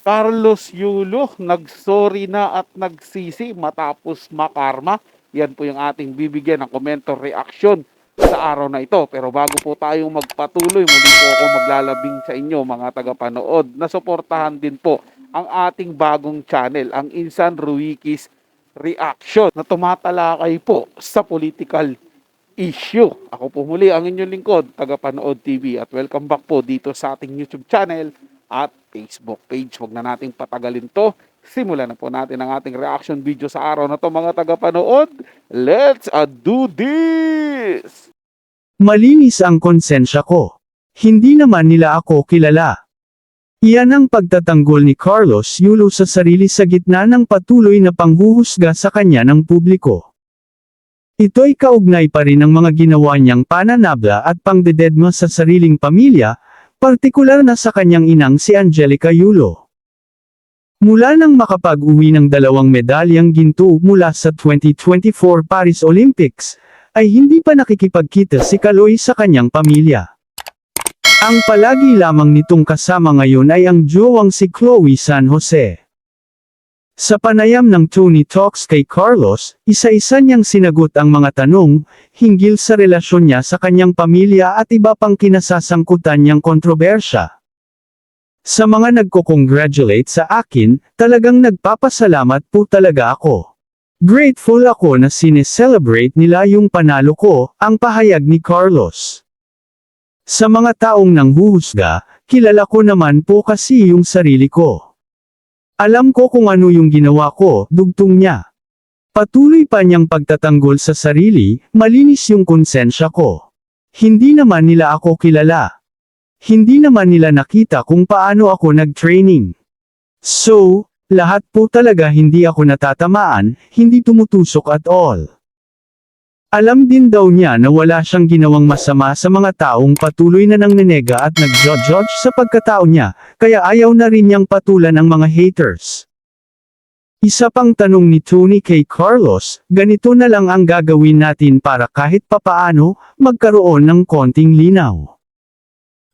Carlos Yulo, nagsorry na at nagsisi matapos makarma. Yan po yung ating bibigyan ng komento reaksyon sa araw na ito. Pero bago po tayong magpatuloy, muli po ako maglalabing sa inyo mga tagapanood na suportahan din po ang ating bagong channel, ang Insan Ruikis Reaction, na tumatalakay po sa political issue. Ako po muli ang inyong lingkod, Tagapanood TV, at welcome back po dito sa ating YouTube channel at Facebook page. Huwag na nating patagalin to. Simulan na po natin ang ating reaction video sa araw na to mga tagapanood. Let's do this! Malinis ang konsensya ko. Hindi naman nila ako kilala. Iyan ang pagtatanggol ni Carlos Yulo sa sarili sa gitna ng patuloy na panghuhusga sa kanya ng publiko. Ito'y kaugnay pa rin ng mga ginawa niyang pananabla at pangdededma sa sariling pamilya, partikular na sa kanyang inang si Angelica Yulo. Mula nang makapag-uwi ng 2 medalyang ginto mula sa 2024 Paris Olympics, ay hindi pa nakikipagkita si Kaloy sa kanyang pamilya. Ang palagi lamang nitong kasama ngayon ay ang jowang si Chloe San Jose. Sa panayam ng Tony Talks kay Carlos, isa-isa niyang sinagot ang mga tanong hinggil sa relasyon niya sa kanyang pamilya at iba pang kinasasangkutan niyang kontrobersya. Sa mga nagko-congratulate sa akin, talagang nagpapasalamat po talaga ako. Grateful ako na sineselebrate nila yung panalo ko, ang pahayag ni Carlos. Sa mga taong nanghuhusga, kilala ko naman po kasi yung sarili ko. Alam ko kung ano yung ginawa ko, dugtong niya. Patuloy pa niyang pagtatanggol sa sarili, malinis yung konsensya ko. Hindi naman nila ako kilala. Hindi naman nila nakita kung paano ako nag-training. So, lahat po talaga hindi ako natatamaan, hindi tumutusok at all. Alam din daw niya na wala siyang ginawang masama sa mga taong patuloy na nangnenega at nag-judge sa pagkatao niya, kaya ayaw na rin niyang patulan ang mga haters. Isa pang tanong ni Tony kay Carlos, ganito na lang ang gagawin natin para kahit papaano, magkaroon ng konting linaw.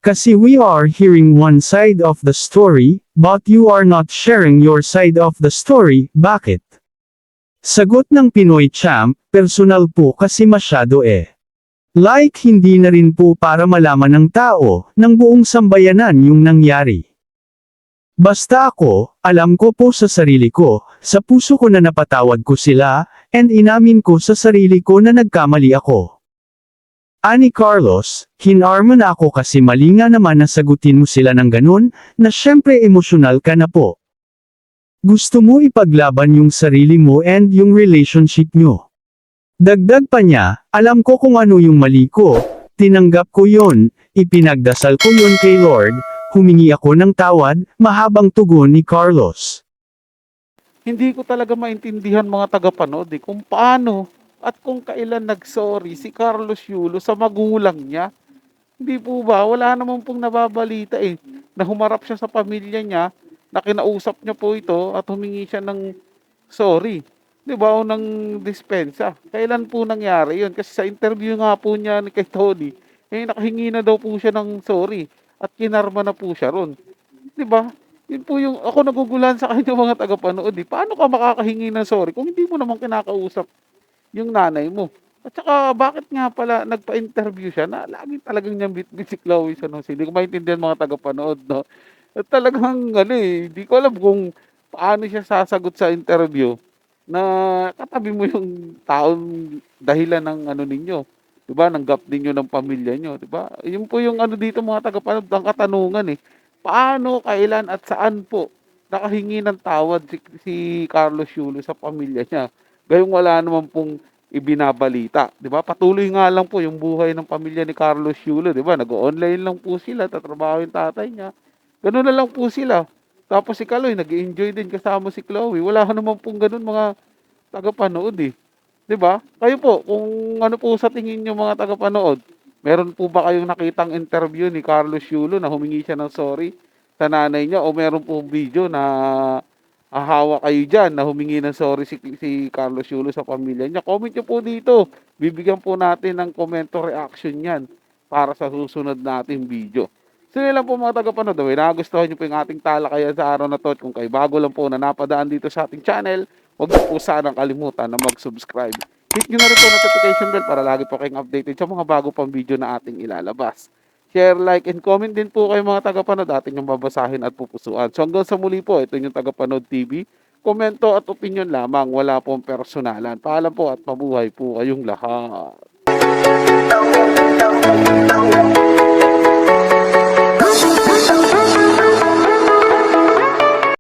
Kasi we are hearing one side of the story, but you are not sharing your side of the story, bakit? Sagot ng Pinoy Champ, personal po kasi masyado eh. Like hindi na rin po para malaman ng tao, ng buong sambayanan yung nangyari. Basta ako, alam ko po sa sarili ko, sa puso ko na napatawad ko sila, and inamin ko sa sarili ko na nagkamali ako. Ani Carlos, hinarman ako kasi mali nga naman na sagutin mo sila ng ganun, na syempre emosyonal ka na po. Gusto mo ipaglaban yung sarili mo and yung relationship nyo. Dagdag pa niya, alam ko kung ano yung mali ko, tinanggap ko yon, ipinagdasal ko yon kay Lord, humingi ako ng tawad, mahabang tugon ni Carlos. Hindi ko talaga maintindihan mga tagapanood kung paano at kung kailan nagsorry si Carlos Yulo sa magulang niya. Hindi po ba? Wala naman pong nababalita na humarap siya sa pamilya niya, na kinausap niya po ito at humingi siya ng sorry. Di ba? O ng dispensa. Kailan po nangyari yun? Kasi sa interview nga po niya kay Tony, nakahingi na daw po siya ng sorry at kinarma na po siya ron. Di ba? Yun po yung ako nagugulan sa kanya mga tagapanood. Paano ka makakahingi ng sorry kung hindi mo naman kinakausap yung nanay mo? At saka, bakit nga pala nagpa-interview siya na lagi talagang niyang bit-bit si Chloe sa nung. Hindi ko maintindihan mga tagapanood, no? At talagang, hindi ko alam kung paano siya sasagot sa interview na katabi mo yung taong dahilan ng ninyo. Diba? Ng gap ninyo ng pamilya nyo. Diba? Yun po yung dito mga tagapanood, ang katanungan Paano, kailan at saan po nakahingi ng tawad si Carlos Yulo sa pamilya niya? Gayong wala naman pong ibinabalita, 'di ba? Patuloy nga lang po yung buhay ng pamilya ni Carlos Yulo, 'di ba? Nag-online lang po sila, tatrabaho yung tatay niya. Ganoon na lang po sila. Tapos si Kaloy nag-enjoy din kasama si Chloe. Wala naman pong ganoon mga tagapanood 'Di ba? Kayo po, kung ano po sa tingin niyo mga tagapanood, meron po ba kayong nakitang interview ni Carlos Yulo na humingi siya ng sorry sa nanay niya, o meron po video na hahawa kayo dyan na humingi ng sorry si Carlos Yulo sa pamilya niya? Comment niyo po dito. Bibigyan po natin ng komento reaction yan para sa susunod nating video. So yun lang po mga tagapanood, nagustuhan nyo po yung ating talakayan sa araw na to at kung kayo bago lang po na napadaan dito sa ating channel, huwag niyo po sanang kalimutan na mag-subscribe. Hit nyo na rin po notification bell para lagi po kayong updated sa mga bago pang video na ating ilalabas. Share, like, and comment din po kayo mga tagapanood, atin yung babasahin at pupusuan. So hanggang sa muli po, ito yung Tagapanood TV. Komento at opinion lamang, wala pong personalan. Paalam po at mabuhay po kayong lahat.